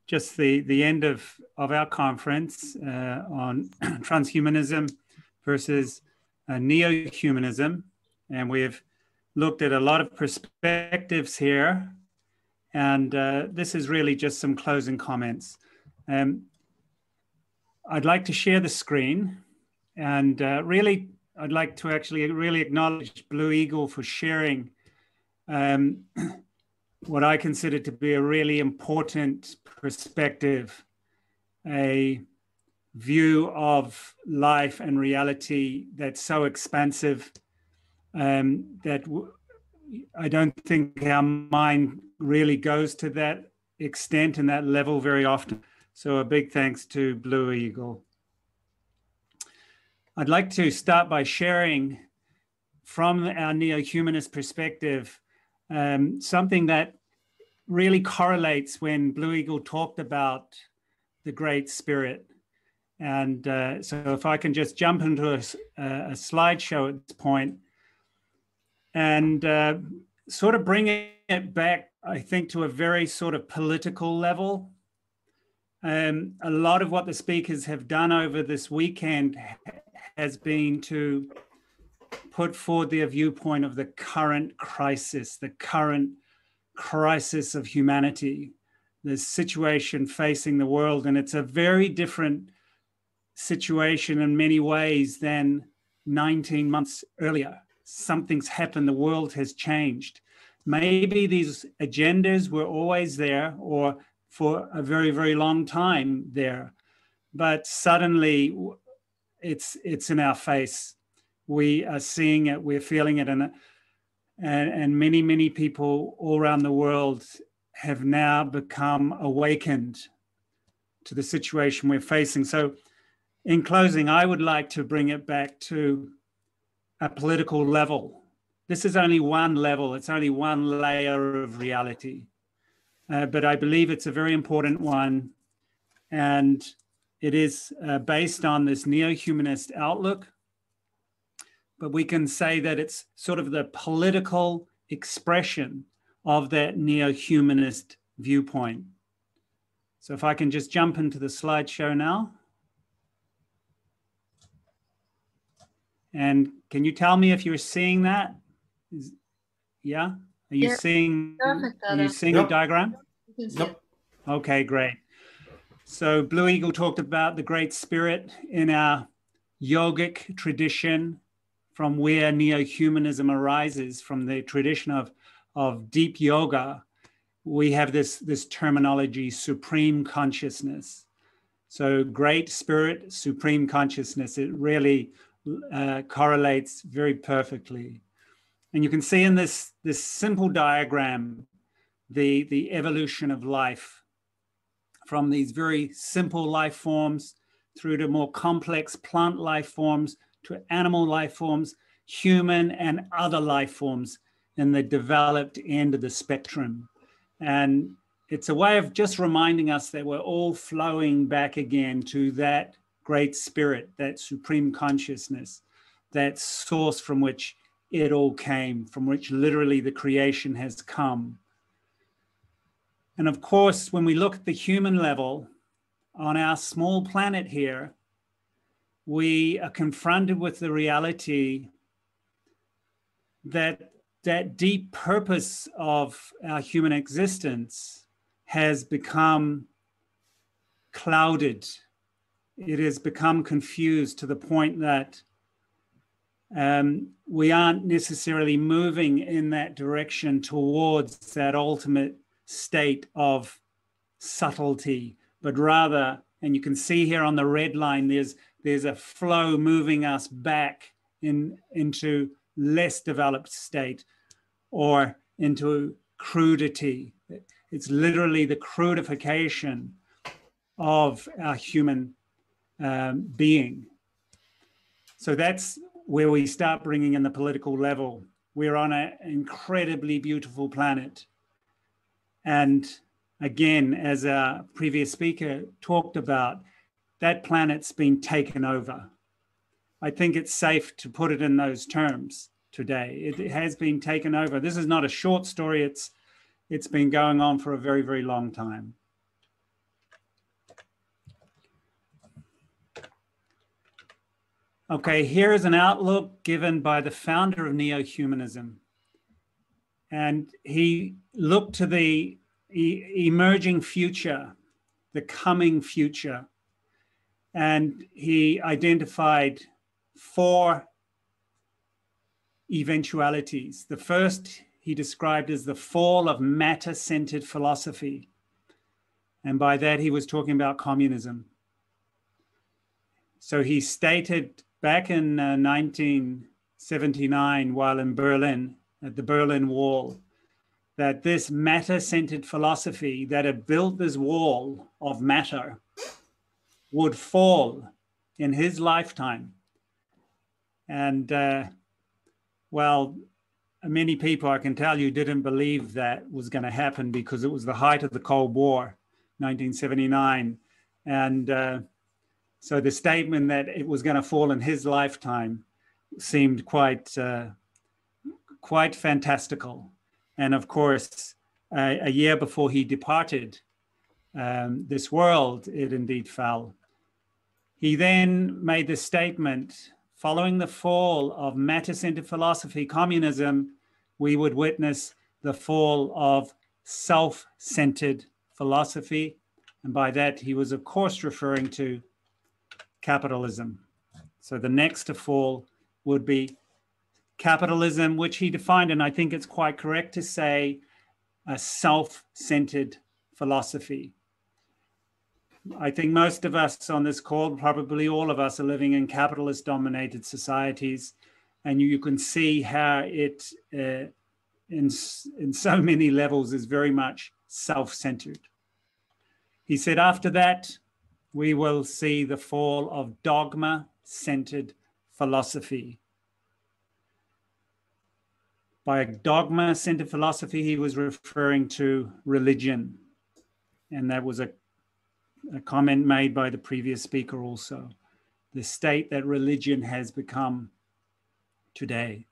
just the end of our conference on transhumanism versus neo-humanism. And we've looked at a lot of perspectives here. And this is really just some closing comments. I'd like to share the screen. And really, I'd like to actually really acknowledge Blue Eagle for sharing what I consider to be a really important perspective, a view of life and reality that's so expansive that I don't think our mind really goes to that extent and that level very often. So a big thanks to Blue Eagle. I'd like to start by sharing from our neo-humanist perspective something that really correlates when Blue Eagle talked about the Great Spirit. And so if I can just jump into a slideshow at this point and sort of bring it back, I think, to a very sort of political level. A lot of what the speakers have done over this weekend has been to put forward their viewpoint of the current crisis of humanity, the situation facing the world. And it's a very different situation in many ways than 19 months earlier. Something's happened, the world has changed. Maybe these agendas were always there or for a very, very long time there, but suddenly it's in our face. We are seeing it, we're feeling it, and many, many people all around the world have now become awakened to the situation we're facing. So in closing, I would like to bring it back to a political level. This is only one level, it's only one layer of reality. But I believe it's a very important one. And it is based on this neo-humanist outlook. But we can say that it's sort of the political expression of that neo-humanist viewpoint. So if I can just jump into the slideshow now. And can you tell me if you're seeing that? Yeah? Are you seeing the diagram? Yep. Okay, great. So Blue Eagle talked about the Great Spirit in our yogic tradition, from where neo-humanism arises, from the tradition of deep yoga. We have this terminology, supreme consciousness. So Great Spirit, supreme consciousness, it really correlates very perfectly. And you can see in this simple diagram, the evolution of life from these very simple life forms through to more complex plant life forms, to animal life forms, human and other life forms in the developed end of the spectrum. And it's a way of just reminding us that we're all flowing back again to that Great Spirit, that supreme consciousness, that source from which it all came, from which literally the creation has come. And of course, when we look at the human level on our small planet here, we are confronted with the reality that that deep purpose of our human existence has become clouded. It has become confused to the point that we aren't necessarily moving in that direction towards that ultimate state of subtlety, but rather, and you can see here on the red line, there's a flow moving us back into less developed state or into crudity. It's literally the crudification of our human being. So that's where we start bringing in the political level. We're on an incredibly beautiful planet. And again, as our previous speaker talked about, that planet's been taken over. I think it's safe to put it in those terms today. It has been taken over. This is not a short story. It's been going on for a very, very long time. Okay, here is an outlook given by the founder of Neohumanism. And he looked to the emerging future, the coming future, and he identified 4 eventualities. The first he described as the fall of matter-centered philosophy. And by that, he was talking about communism. So he stated back in 1979, while in Berlin, at the Berlin Wall, that this matter-centered philosophy that had built this wall of matter would fall in his lifetime. And well, many people, I can tell you, didn't believe that was going to happen because it was the height of the Cold War, 1979. And so the statement that it was going to fall in his lifetime seemed quite fantastical. And of course, a year before he departed this world, it indeed fell. He then made the statement, following the fall of matter-centered philosophy, communism, we would witness the fall of self-centered philosophy. And by that, he was, of course, referring to capitalism. So the next to fall would be capitalism, which he defined, and I think it's quite correct to say, a self-centered philosophy. I think most of us on this call, probably all of us, are living in capitalist-dominated societies, and you can see how it, in so many levels, is very much self-centered. He said after that, we will see the fall of dogma-centered philosophy. By dogma-centered philosophy, he was referring to religion. And that was a comment made by the previous speaker also. The state that religion has become today.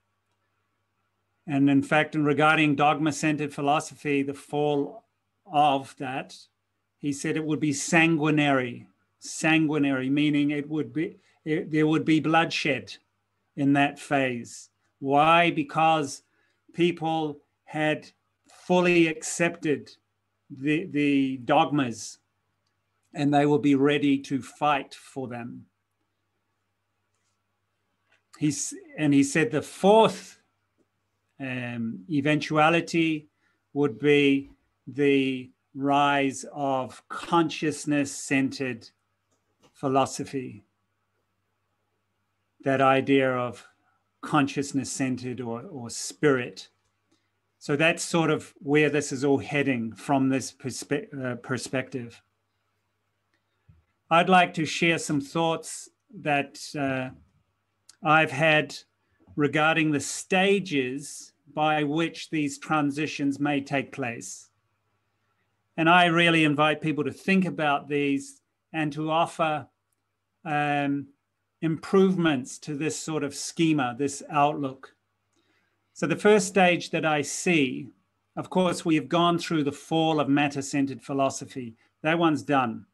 And in fact, in regarding dogma-centered philosophy, the fall of that, he said it would be sanguinary. Sanguinary, meaning there would be bloodshed in that phase. Why? Because people had fully accepted the dogmas and they will be ready to fight for them. He said the fourth eventuality would be the rise of consciousness-centered philosophy. That idea of consciousness-centered or spirit. So that's sort of where this is all heading from this perspective. I'd like to share some thoughts that I've had regarding the stages by which these transitions may take place. And I really invite people to think about these and to offer improvements to this sort of schema, this outlook. So the first stage that I see, of course, we have gone through the fall of matter-centered philosophy. That one's done.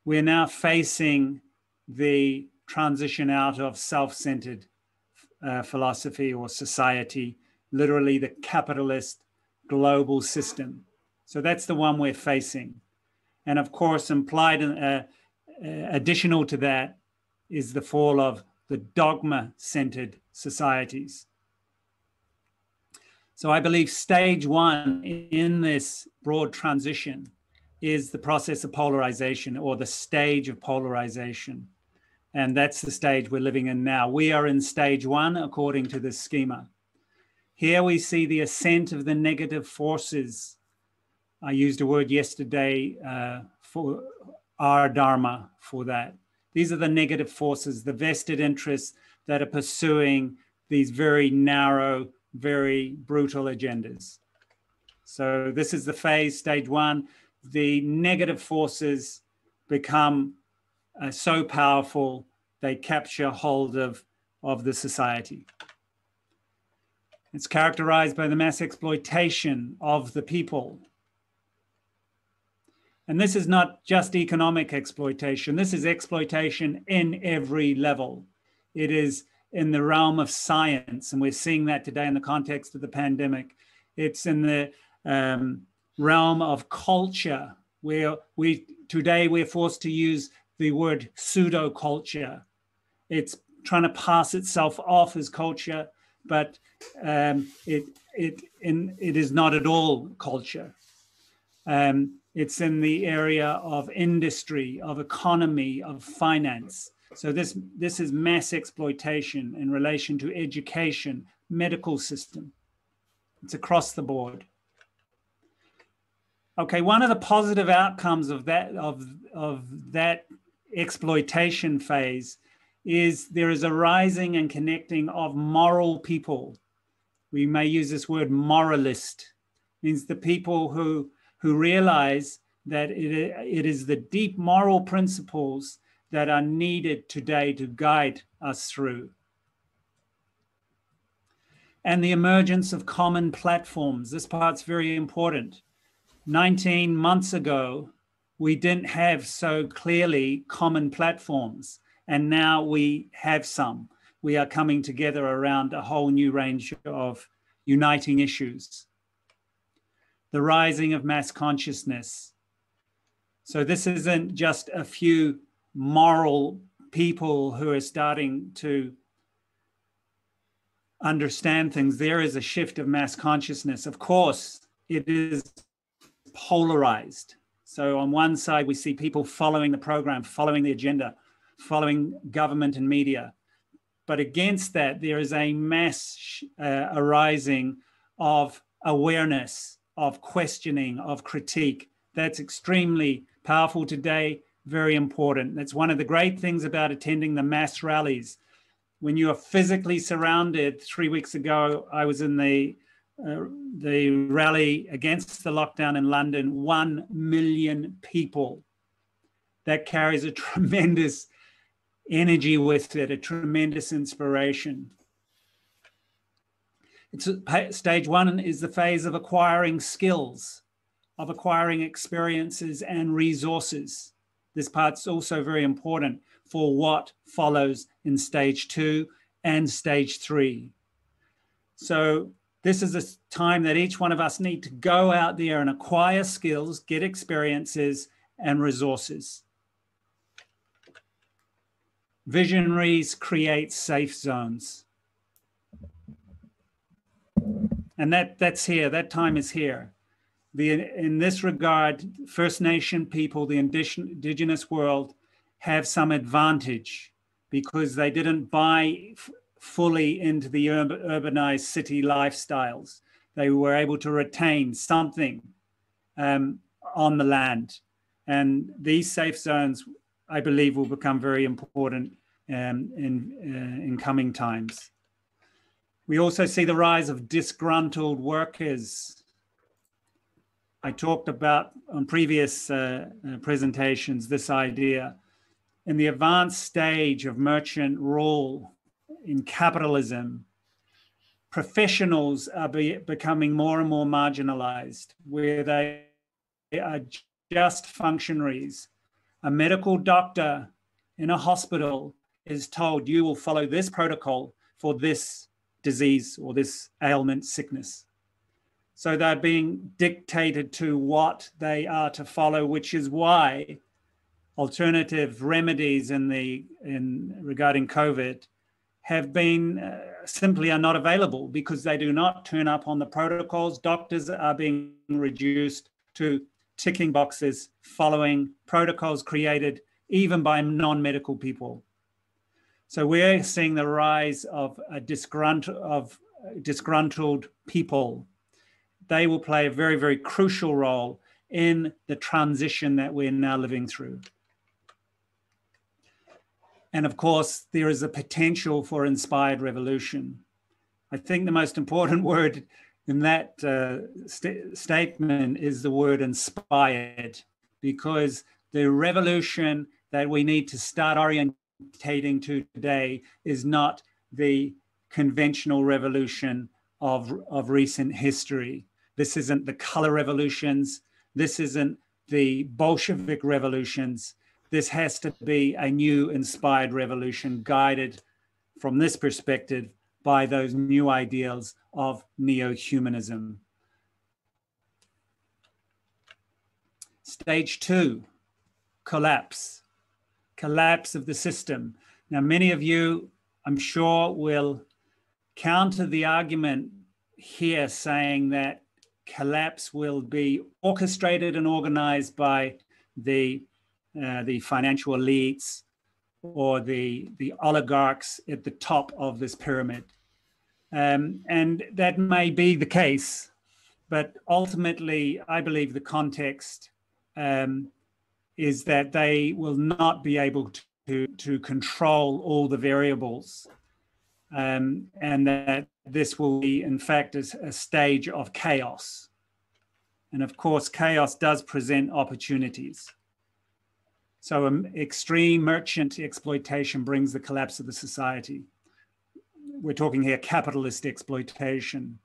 We're now facing the transition out of self-centered philosophy or society, literally the capitalist global system. So that's the one we're facing. And of course, implied additional to that is the fall of the dogma-centered societies. So I believe stage one in this broad transition is the process of polarization, or the stage of polarization. And that's the stage we're living in now. We are in stage one, according to this schema. Here we see the ascent of the negative forces. I used a word yesterday for our dharma for that. These are the negative forces, the vested interests that are pursuing these very narrow, very brutal agendas. So this is the phase, stage one. The negative forces become so powerful, they capture hold of the society. It's characterized by the mass exploitation of the people. And this is not just economic exploitation. This is exploitation in every level. It is in the realm of science, and we're seeing that today in the context of the pandemic. It's in the realm of culture, where today we're forced to use the word pseudo-culture. It's trying to pass itself off as culture, but it is not at all culture. It's in the area of industry, of economy, of finance. So this is mass exploitation in relation to education, medical system. It's across the board. Okay, one of the positive outcomes of that exploitation phase is there is a rising and connecting of moral people. We may use this word moralist. It means the people who realize that it is the deep moral principles that are needed today to guide us through. And the emergence of common platforms. This part's very important. 19 months ago, we didn't have so clearly common platforms, and now we have some. We are coming together around a whole new range of uniting issues. The rising of mass consciousness. So this isn't just a few moral people who are starting to understand things. There is a shift of mass consciousness. Of course, it is polarized. So on one side, we see people following the program, following the agenda, following government and media. But against that, there is a mass arising of awareness, of questioning, of critique. That's extremely powerful today, very important. That's one of the great things about attending the mass rallies. When you are physically surrounded, 3 weeks ago, I was in the rally against the lockdown in London, 1 million people. That carries a tremendous energy with it, a tremendous inspiration. Stage one is the phase of acquiring skills, of acquiring experiences and resources. This part's also very important for what follows in stage 2 and stage 3. So this is a time that each one of us need to go out there and acquire skills, get experiences and resources. Visionaries create safe zones. And that's here, that time is here. In this regard, First Nation people, the indigenous world, have some advantage because they didn't buy fully into the urbanized city lifestyles. They were able to retain something on the land. And these safe zones, I believe, will become very important in coming times. We also see the rise of disgruntled workers. I talked about on previous presentations this idea. In the advanced stage of merchant rule in capitalism, professionals are becoming more and more marginalized, where they are just functionaries. A medical doctor in a hospital is told, you will follow this protocol for this disease or this ailment, sickness. So they're being dictated to what they are to follow, which is why alternative remedies regarding COVID have been simply are not available because they do not turn up on the protocols. Doctors are being reduced to ticking boxes, following protocols created even by non-medical people. So we're seeing the rise of disgruntled people. They will play a very, very crucial role in the transition that we're now living through. And of course, there is a potential for inspired revolution. I think the most important word in that statement is the word inspired, because the revolution that we need to start orientating to today is not the conventional revolution of recent history. This isn't the color revolutions. This isn't the Bolshevik revolutions. This has to be a new inspired revolution guided from this perspective by those new ideals of neo-humanism. Stage 2, collapse of the system. Now, many of you, I'm sure, will counter the argument here saying that collapse will be orchestrated and organized by the financial elites or the oligarchs at the top of this pyramid. And that may be the case, but ultimately, I believe the context is that they will not be able to control all the variables, and that this will be, in fact, a stage of chaos. And of course, chaos does present opportunities. So extreme merchant exploitation brings the collapse of the society. We're talking here capitalist exploitation.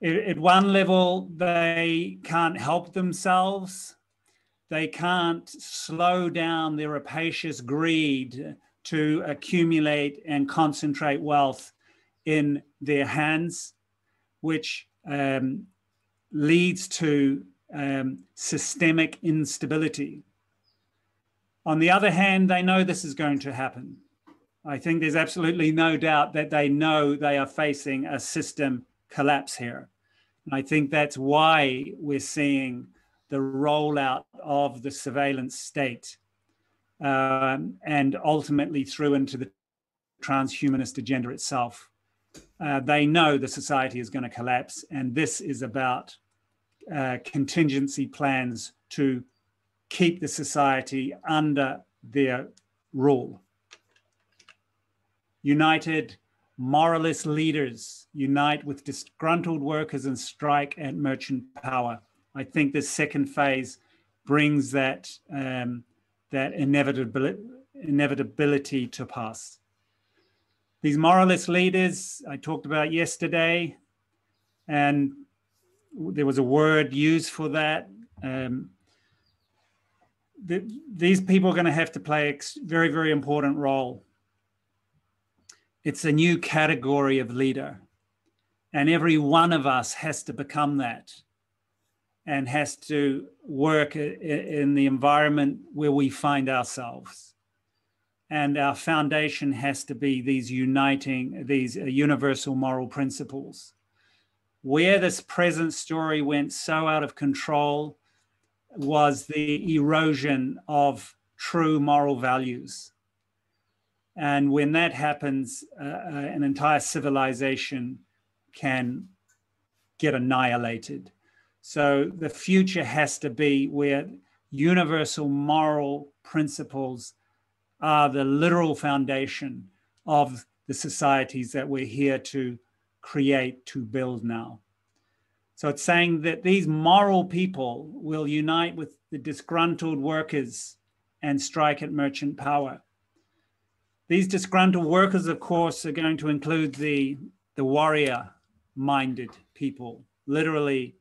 At one level, they can't help themselves. They can't slow down their rapacious greed to accumulate and concentrate wealth in their hands, which leads to systemic instability. On the other hand, they know this is going to happen. I think there's absolutely no doubt that they know they are facing a system collapse here. And I think that's why we're seeing the rollout of the surveillance state and ultimately through into the transhumanist agenda itself. They know the society is going to collapse, and this is about contingency plans to keep the society under their rule. United moralist leaders unite with disgruntled workers and strike at merchant power. I think this second phase brings that inevitability to pass. These moralist leaders I talked about yesterday, and there was a word used for that. These people are going to have to play a very, very important role. It's a new category of leader, and every one of us has to become that and has to work in the environment where we find ourselves. And our foundation has to be these universal moral principles. Where this present story went so out of control was the erosion of true moral values. And when that happens, an entire civilization can get annihilated. So the future has to be where universal moral principles are the literal foundation of the societies that we're here to create, to build now. So it's saying that these moral people will unite with the disgruntled workers and strike at merchant power. These disgruntled workers, of course, are going to include the warrior-minded people, literally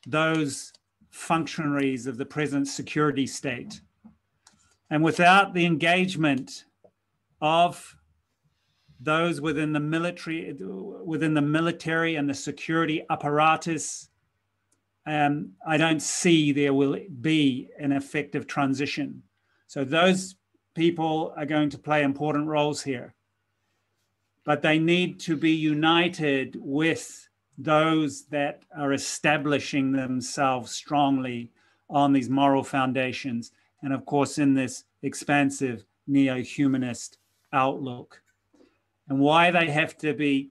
those functionaries of the present security state. And without the engagement of those within the military and the security apparatus, I don't see there will be an effective transition. So those people are going to play important roles here, but they need to be united with those that are establishing themselves strongly on these moral foundations, and of course in this expansive neo-humanist outlook. And why they have to be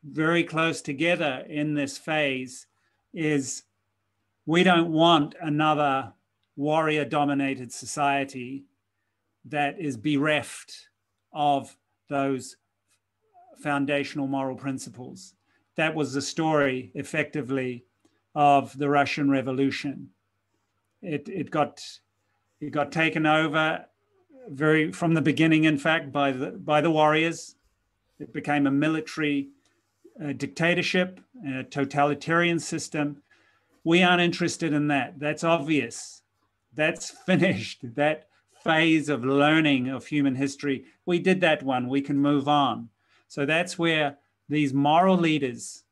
very close together in this phase is we don't want another warrior-dominated society that is bereft of those foundational moral principles. That was the story, effectively, of the Russian Revolution. It got taken over from the beginning, in fact, by the warriors. It became a military dictatorship, a totalitarian system. We aren't interested in that. That's obvious. That's finished. That phase of learning of human history. We did that one, we can move on. So that's where these moral leaders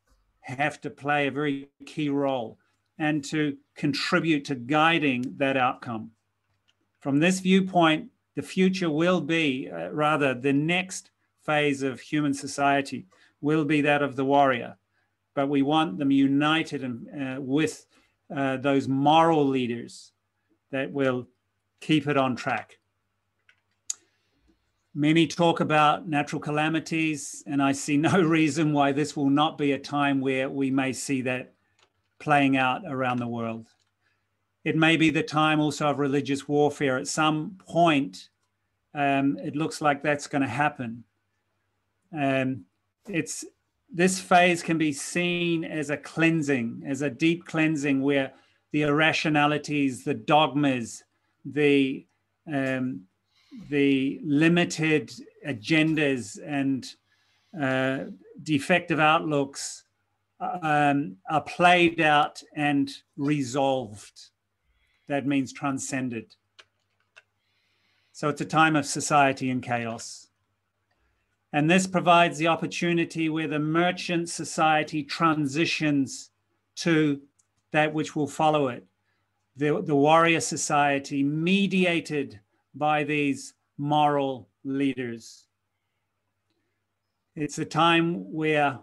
have to play a very key role and to contribute to guiding that outcome. From this viewpoint, the future will be, rather, the next phase of human society will be that of the warrior. But we want them united with those moral leaders that will keep it on track. Many talk about natural calamities, and I see no reason why this will not be a time where we may see that playing out around the world. It may be the time also of religious warfare. At some point, it looks like that's going to happen. This phase can be seen as a cleansing, as a deep cleansing where the irrationalities, the dogmas, the limited agendas and defective outlooks are played out and resolved. That means transcended. So it's a time of society in chaos. And this provides the opportunity where the merchant society transitions to that which will follow it, the warrior society mediated by these moral leaders. It's a time where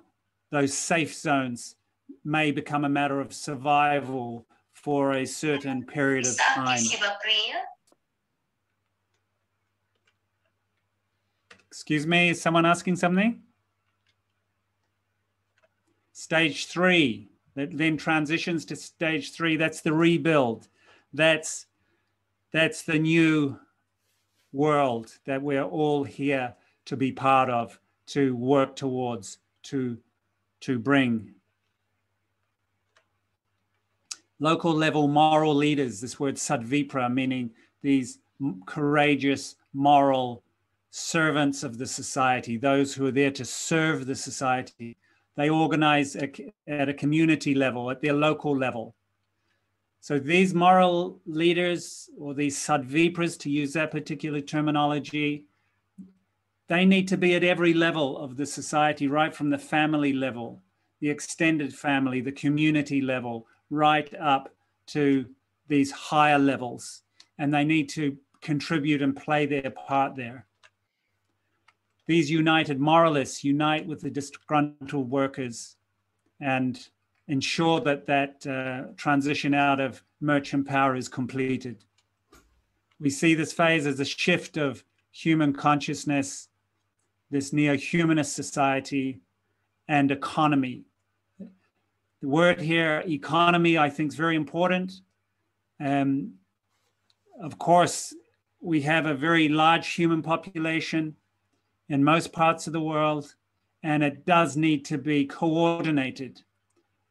those safe zones may become a matter of survival for a certain period of time. Excuse me, is someone asking something? Stage 3, that then transitions to stage 3. That's the rebuild. That's the new world that we're all here to be part of, to work towards, to bring. Local level moral leaders, this word sadvipra, meaning these courageous moral servants of the society, those who are there to serve the society. They organize at a community level, at their local level. So these moral leaders, or these sadvipras, to use that particular terminology, they need to be at every level of the society, right from the family level, the extended family, the community level, right up to these higher levels. And they need to contribute and play their part there. These united moralists unite with the disgruntled workers and ensure that transition out of merchant power is completed. We see this phase as a shift of human consciousness, this neo-humanist society, and economy. The word here, economy, I think is very important. Of course, we have a very large human population in most parts of the world, and it does need to be coordinated,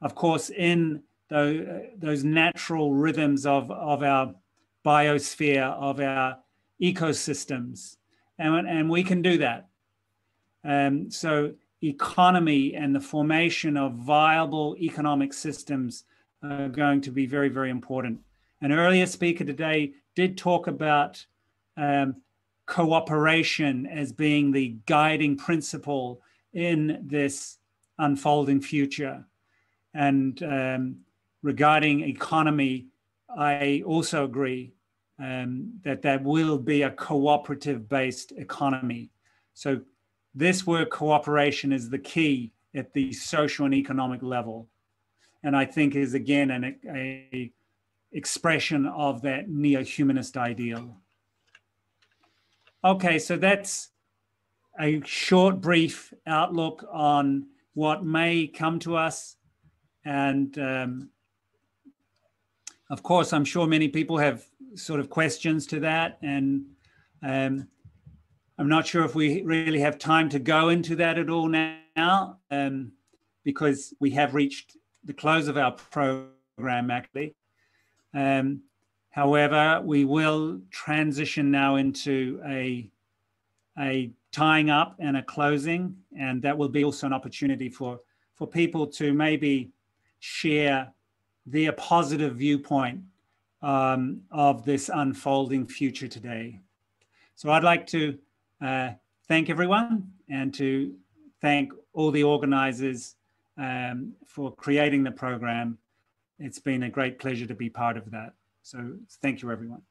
of course, in those natural rhythms of our biosphere, of our ecosystems, and we can do that. So economy and the formation of viable economic systems are going to be very, very important. An earlier speaker today did talk about cooperation as being the guiding principle in this unfolding future. And regarding economy, I also agree that will be a cooperative-based economy. So this word cooperation is the key at the social and economic level. And I think is, again, an expression of that neo-humanist ideal. Okay, so that's a short, brief outlook on what may come to us. And of course, I'm sure many people have sort of questions to that. And I'm not sure if we really have time to go into that at all now, because we have reached the close of our program, actually. However, we will transition now into a tying up and a closing, and that will be also an opportunity for people to maybe share their positive viewpoint of this unfolding future today. So I'd like to thank everyone and to thank all the organizers for creating the program. It's been a great pleasure to be part of that. So thank you, everyone.